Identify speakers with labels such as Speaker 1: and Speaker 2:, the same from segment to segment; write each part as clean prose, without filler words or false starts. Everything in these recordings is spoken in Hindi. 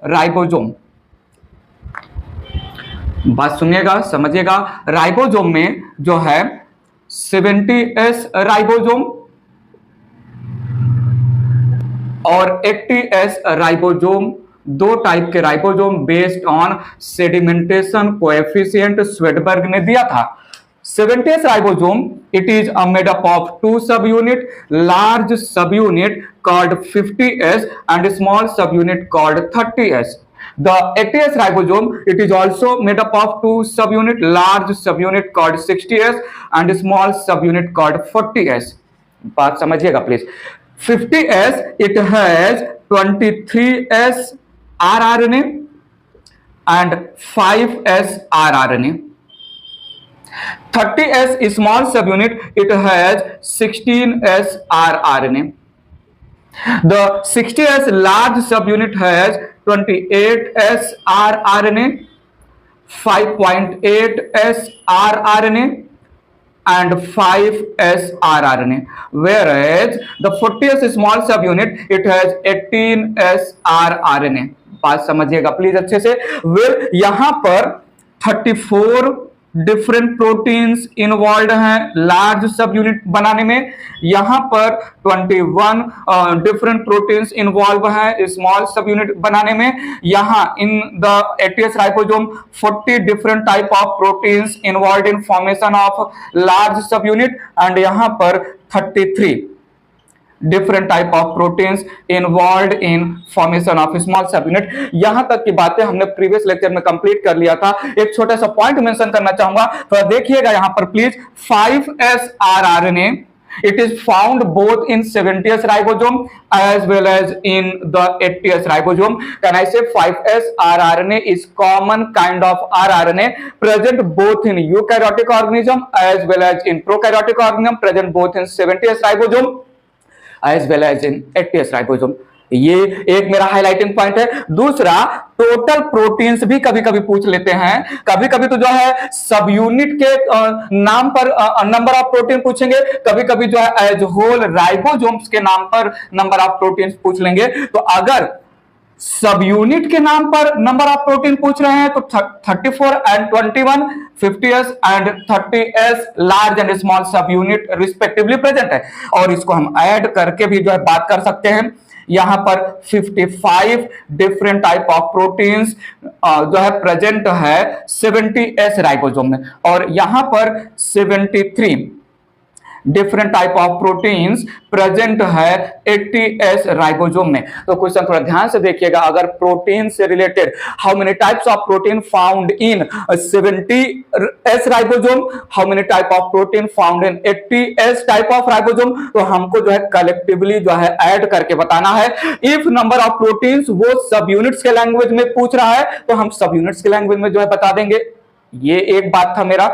Speaker 1: राइबोसोम। बात सुनिएगा, समझिएगा। राइबोसोम में जो है 70S राइबोसोम और 80S राइबोसोम, दो टाइप के ribosome based on sedimentation coefficient Svedberg ने दिया था। 70S ribosome, it is made up of two subunit, large subunit called 50S and small subunit called 30S. The 80S ribosome, it is also made up of two subunit, large subunit called 60S and small subunit called 40S. बात समझिएगा please. 50S, it has 23S rRNA and 5S rRNA. 30S small subunit, it has 16S rRNA. The 60S large subunit has 28S rRNA, 5.8S rRNA and 5S rRNA, whereas the 40S small subunit, it has 18S rRNA. बात समझिएगा प्लीज अच्छे से। वेल यहाँ पर 34 डिफरेंट प्रोटीन्स इन्वॉल्व हैं लार्ज सब यूनिट बनाने में। यहाँ पर 21 डिफरेंट प्रोटीन्स इन्वॉल्व हैं स्मॉल सब यूनिट बनाने में। यहाँ in the 80S ribosome 40 different type of proteins involve in formation of large सब यूनिट एंड यहाँ पर 33 different type of proteins involve in formation of small subunit. यहां तक की बातें हमने प्रीवियस लेक्चर में कंप्लीट कर लिया था। एक छोटा सा पॉइंट मेंशन करना चाहूंगा, तो देखिएगा यहां पर please. 5S rRNA, it is found both in 70S ribosome as well as in the 80S ribosome. Can I say 5S rRNA is common kind of rRNA present both in eukaryotic organism as well as in prokaryotic organism, present both in 70S ribosome as well as in 80S ribosome. ये एक मेरा हाईलाइटिंग पॉइंट है। दूसरा, टोटल प्रोटीन्स भी कभी कभी पूछ लेते हैं। कभी कभी तो जो है सब यूनिट के नाम पर नंबर ऑफ प्रोटीन पूछेंगे, कभी कभी जो है एज होल राइबोसोम्स के नाम पर नंबर ऑफ प्रोटीन्स पूछ लेंगे। तो अगर सब यूनिट के नाम पर नंबर ऑफ प्रोटीन पूछ रहे हैं तो 34 and 21 50S and 30S large and small सब यूनिट रिस्पेक्टिवली प्रेजेंट है। और इसको हम ऐड करके भी जो है बात कर सकते हैं। यहां पर 55 डिफरेंट टाइप ऑफ प्रोटीन्स जो है प्रेजेंट है 70S राइबोसोम में और यहां पर 73 different type of proteins present है 80S राइबोसोम में। तो क्वेश्चन थोड़ा ध्यान से देखिएगा। अगर प्रोटीन से related how many types of protein found in 70S ribosome, how many type of protein found in 80S type of ribosome, तो हमको जो है कलेक्टिवली जो है ऐड करके बताना है। इफ नंबर ऑफ प्रोटीन्स वो सब यूनिट्स के लैंग्वेज में पूछ रहा है तो हम सब यूनिट्स के लैंग्वेज में जो है बता देंगे। ये एक बात था मेरा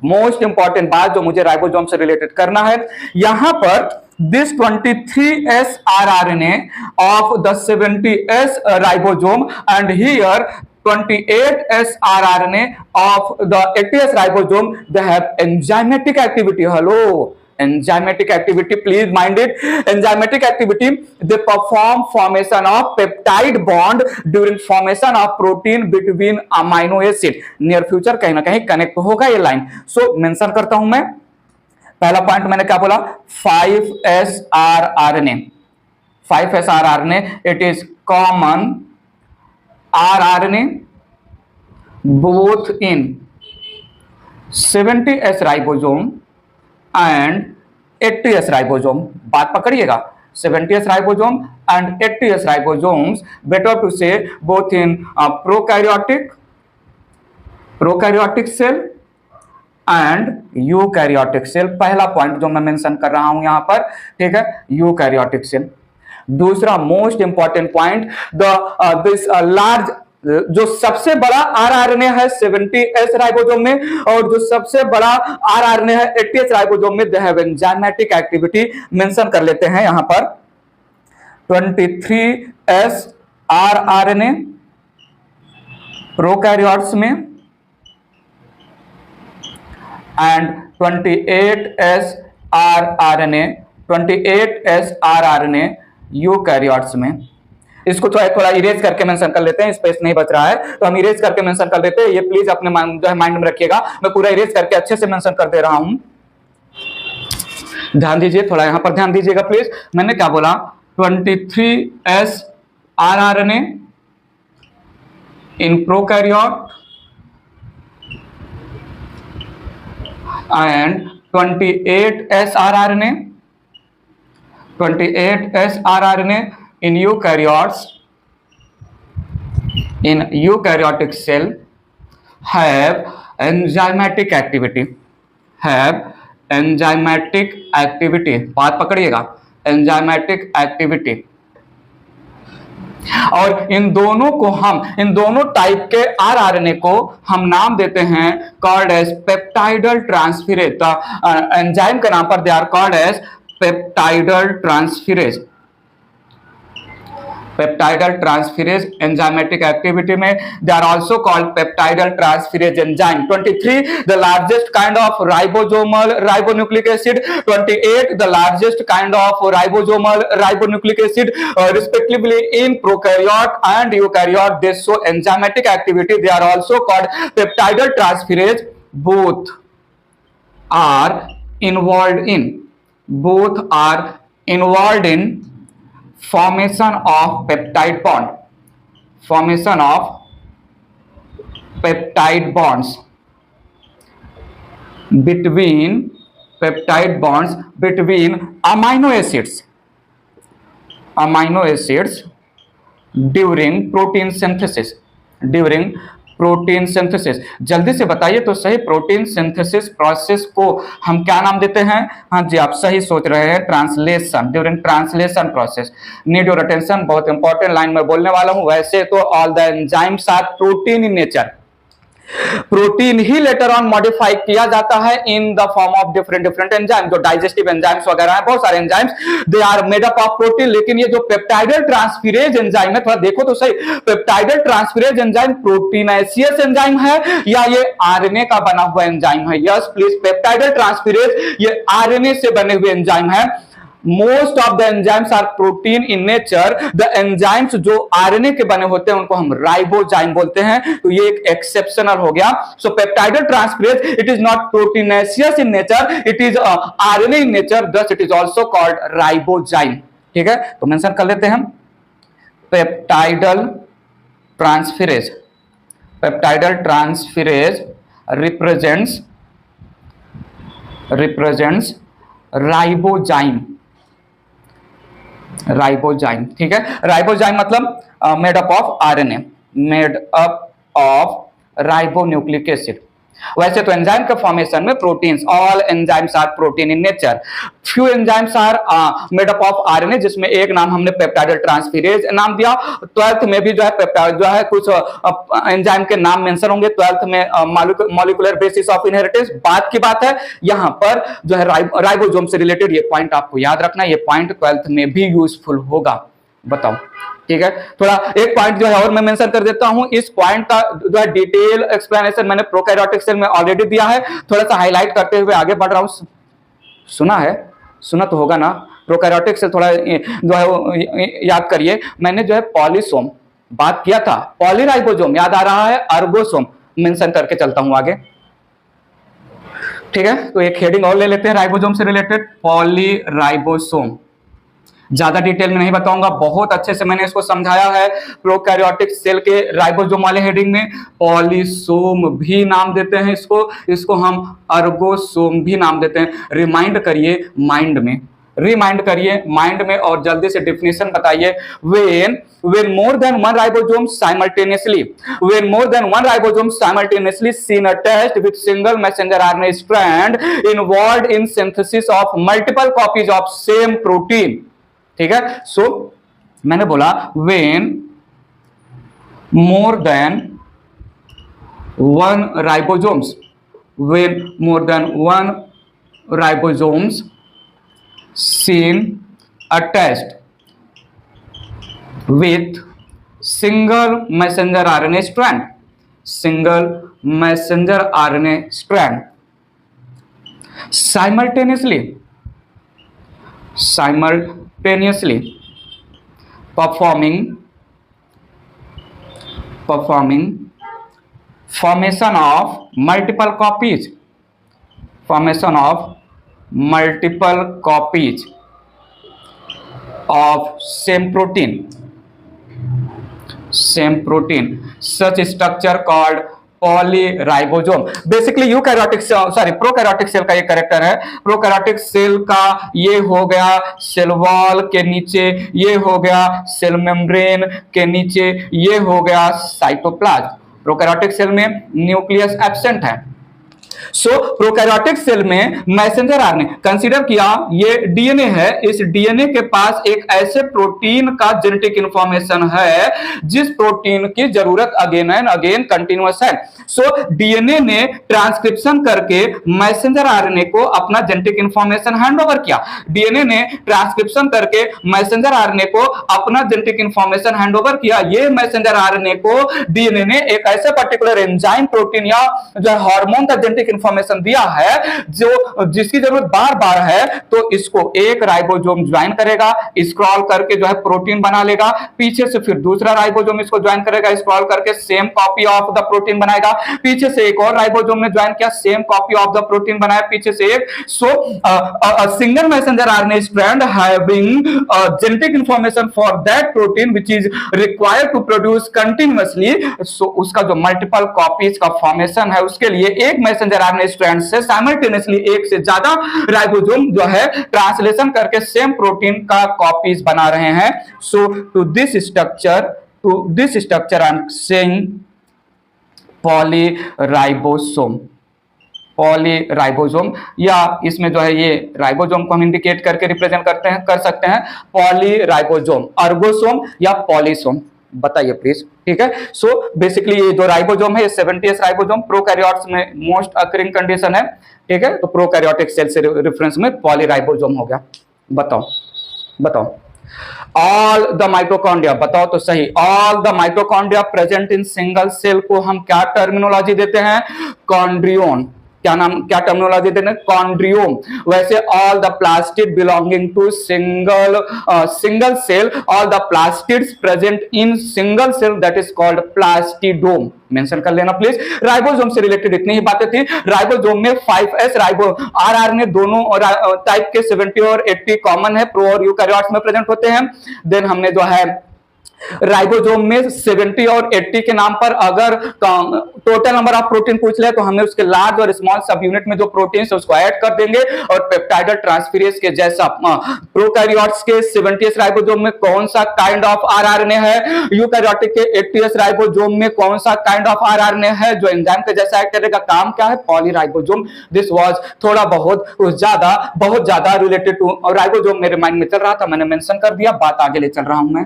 Speaker 1: मोस्ट इंपॉर्टेंट बात जो मुझे राइबोसोम से रिलेटेड करना है। यहां पर this 23S rRNA of the 70S ribosome and here 28S rRNA of the 80S ribosome, they have enzymatic activity. Hello, enzymatic activity, please mind it. Enzymatic activity, they perform formation of peptide bond during formation of protein between amino acid. near future कहीं ना कहीं कनेक्ट होगा ये लाइन। सो मेंशन करता हूं मैं। पहला पॉइंट मैंने क्या बोला, 5S rRNA। 5S rRNA, it is common rRNA both in 70S ribosome and 80S ribosome। बात पकड़िएगा, 70S ribosome and 80S ribosomes, better to say both in prokaryotic cell and eukaryotic cell. पहला पॉइंट जो मैं मेंशन कर रहा हूं यहां पर, ठीक है, यूकैरियोटिक सेल। दूसरा most important point, this large, जो सबसे बड़ा rRNA है 70S राइबोसोम में और जो सबसे बड़ा rRNA है 80S राइबोसोम में, they have enzymatic activity. Mention कर लेते हैं यहां पर 23S rRNA प्रोकैरियोट्स में एंड 28S rRNA यूकैरियोट्स में। इसको थोड़ा इरेज करके मेंशन कर लेते हैं, स्पेस नहीं बच रहा है तो हम इरेज करके मेंशन कर देते हैं। ये प्लीज अपने जो है माइंड में रखिएगा, मैं पूरा इरेज करके अच्छे से मेंशन कर दे रहा हूं। ध्यान दीजिए, थोड़ा यहां पर ध्यान दीजिएगा प्लीज। मैंने क्या बोला, 23S rRNA in prokaryote and 28S rRNA in eukaryotes, in eukaryotic cell have enzymatic activity, बात पकड़िएगा, एंजाइमेटिक एक्टिविटी। और इन दोनों टाइप के आरआरएनए को हम नाम देते हैं called as peptidyl transferase. Enzyme के नाम पर they are called as peptidyl transferase. Peptidyl transferase enzymatic activity में they are also called peptidyl transferase enzyme. 23 the largest kind of ribosomal ribonucleic acid, 28 the largest kind of ribosomal ribonucleic acid respectively in prokaryote and eukaryote, they show enzymatic activity. They are also called peptidal transferase. Both are involved in formation of peptide bonds between amino acids during protein synthesis। जल्दी से बताइए तो सही, प्रोटीन सिंथेसिस प्रोसेस को हम क्या नाम देते हैं? हाँ जी, आप सही सोच रहे हैं, translation. During translation process, need your attention, बहुत इंपॉर्टेंट लाइन में बोलने वाला हूं। वैसे तो all the enzymes are protein in nature, protein ही लेटर ऑन मॉडिफाई किया जाता है in the form of different enzyme. जो डाइजेस्टिव एंजाइम्स वगैरह हैं, बहुत सारे enzymes, they are made up of protein. लेकिन ये जो पेप्टाइडल ट्रांसफेरेज एंजाइम है, थोड़ा देखो तो सही, peptidyl transferase enzyme proteinaceous enzyme है या ये आरएनए का बना हुआ एंजाइम है? यस प्लीज, पेप्टाइडल ट्रांसफेरेज ये आरएनए से बने हुए एंजाइम है। Most of the enzymes are protein in nature. The enzymes जो आरएनए के बने होते हैं उनको हम राइबोजाइम बोलते हैं, तो ये एक एक्सेप्शनल हो गया। So peptidyl transferase it is not proteinaceous in nature, it is RNA in nature, thus it is also called ribozyme. ठीक है, तो मेंशन कर लेते हैं peptidyl transferase. Peptidyl transferase represents ribozyme. ठीक है, राइबोजाइम मतलब made up of RNA, made up of ribonucleic acid. वैसे तो एंजाइम के फॉर्मेशन में proteins, all enzymes are protein in nature, few enzymes are made up of RNA, जिसमें एक नाम हमने पेप्टाइडल ट्रांसफेरेज नाम दिया। 12th में भी जो है पेप्टाइड जो है कुछ एंजाइम के नाम मेंशन होंगे 12th में, मॉलिक्यूलर बेसिस ऑफ इनहेरिटेंस। बात की बात है यहां पर जो है राइबोसोम से रिलेटेड, ये पॉइंट आपको याद रखना, ये पॉइंट 12th में भी यूजफुल होगा। बताओ, ठीक है। थोड़ा एक पॉइंट जो है और मैं मेंशन कर देता हूं, इस पॉइंट का जो है डिटेल एक्सप्लेनेशन मैंने प्रोकैरियोटिक सेल में ऑलरेडी दिया है, थोड़ा सा हाईलाइट करते हुए आगे बढ़ रहा हूं। सुना है, सुना तो होगा ना, प्रोकैरियोटिक सेल थोड़ा जो है याद करिए। मैंने जो है पॉलीसोम बात किया था, पॉलीराइबोसोम याद आ रहा है, अर्बोसोम मेंशन करके चलता हूं आगे। ठीक है, तो एक हेडिंग और ले लेते हैं राइबोसोम से रिलेटेड, पॉलीराइबोसोम। ज्यादा डिटेल में नहीं बताऊंगा, बहुत अच्छे से मैंने इसको समझाया है प्रोकैरियोटिक सेल के राइबोसोम वाले हेडिंग में। पॉलीसोम भी नाम देते हैं इसको हम अर्गोसोम भी नाम देते हैं। रिमाइंड करिए माइंड में और जल्दी से डेफिनेशन बताइए। when more than one ribosome simultaneously seen attached with single messenger RNA strand involved in synthesis of multiple copies of same protein। ठीक है, सो मैंने बोला when more than one ribosomes seen attached with single messenger RNA strand simultaneously performing performing formation of multiple copies, formation of multiple copies of same protein, such structure called polyribosome. Basically eukaryotic sorry prokaryotic cell का ये कैरेक्टर है। प्रोकैरियोटिक सेल का ये हो गया सेल वॉल के नीचे, ये हो गया सेल मेम्ब्रेन के नीचे, ये हो गया साइटोप्लाज्म। प्रोकैरियोटिक सेल में न्यूक्लियस एब्सेंट है। सो प्रोकैरियोटिक सेल में मैसेंजर आरएनए कंसीडर किया, ये डीएनए है, इस डीएनए के पास एक ऐसे प्रोटीन का जेनेटिक इंफॉर्मेशन है जिस प्रोटीन की जरूरत अगेन एंड अगेन कंटिन्यूअस है। सो डीएनए ने ट्रांसक्रिप्शन करके मैसेंजर आरएनए को अपना जेनेटिक इंफॉर्मेशन हैंड ओवर किया। डीएनए ने ट्रांसक्रिप्शन करके मैसेंजर आरएनए को अपना जेनेटिक इंफॉर्मेशन हैंड ओवर किया। ये मैसेंजर आरएनए को डीएनए ने एक ऐसे पर्टिकुलर एंजाइम प्रोटीन या जो हार्मोन का जेनेटिक इंफॉर्मेशन दिया है जो जिसकी जरूरत बार बार है, तो इसको एक राइबोसोम ज्वाइन करेगा, स्क्रॉल करके जो है प्रोटीन बना लेगा, पीछे से फिर दूसरा राइबोसोम इसको ज्वाइन करेगा, स्क्रॉल करके same copy of the protein बनाएगा, पीछे से एक और राइबोसोम ने ज्वाइन किया, same copy of the protein बनाया, पीछे से एक। So single messenger RNA strand having genetic information for that protein which is required to produce continuously. So उसका जो मल्टीपल कॉपीज का फॉर्मेशन है उसके लिए एक मैसेंजर आरएनए स्ट्रैंड से साइमल्टेनियसली एक से ज्यादा राइबोसोम जो है ट्रांसलेशन करके सेम प्रोटीन का कॉपीज बना रहे हैं। So to this structure I am saying polyribosome, polyribosome, या इसमें जो है ये राइबोसोम को हम इंडिकेट करके रिप्रेजेंट करते हैं, कर सकते हैं पॉलीराइबोसोम, अर्गोसोम या पॉलीसोम, बताइए प्लीज। ठीक है। सो बेसिकली ये जो राइबोसोम है ये 70s राइबोसोम प्रोकैरियोट्स में मोस्ट अकरिंग कंडीशन है। ठीक है, तो प्रोकैरियोटिक सेल से रेफरेंस में पॉलीराइबोसोम हो गया। बताओ ऑल द माइटोकॉन्ड्रिया, बताओ तो सही, all the mitochondria present in single cell को हम क्या टर्मिनोलॉजी देते हैं? कॉन्ड्रियोन। क्या टर्मिनोलॉजी देते हैं? कॉन्ड्रियोम। वैसे all the plastid belonging to single cell, all the plastids present in single cell that is called plastidome. Mention कर लेना प्लीज। राइबोसोम से रिलेटेड इतनी ही बातें थी। राइबोसोम में 5s आरआरएनए दोनों टाइप के 70 और 80 कॉमन है, प्रो और यूकैरियोट्स में प्रेजेंट होते हैं। देन हमने जो है राइबोसोम में 70 और 80 के नाम पर अगर टोटल नंबर ऑफ प्रोटीन पूछ ले तो हमें उसके लार्ज और स्मॉल सब यूनिट में जो प्रोटीन है उसको ऐड कर देंगे। और पेप्टाइडल ट्रांसफेरेज के जैसा प्रोकैरियोट्स के 70s राइबोसोम में कौन सा काइंड ऑफ आरआरएनए है, यूकैरियोटिक के 80s राइबोसोम में कौन सा काइंड ऑफ आरआरएनए है जो एंजाइम के जैसा एक्ट करेगा, काम क्या है? पॉलीराइबोसोम। दिस वाज थोड़ा बहुत ज्यादा रिलेटेड टू राइबोसोम मेरे माइंड में चल रहा था, मैंने मेंशन कर दिया, बात आगे ले चल रहा हूं मैं।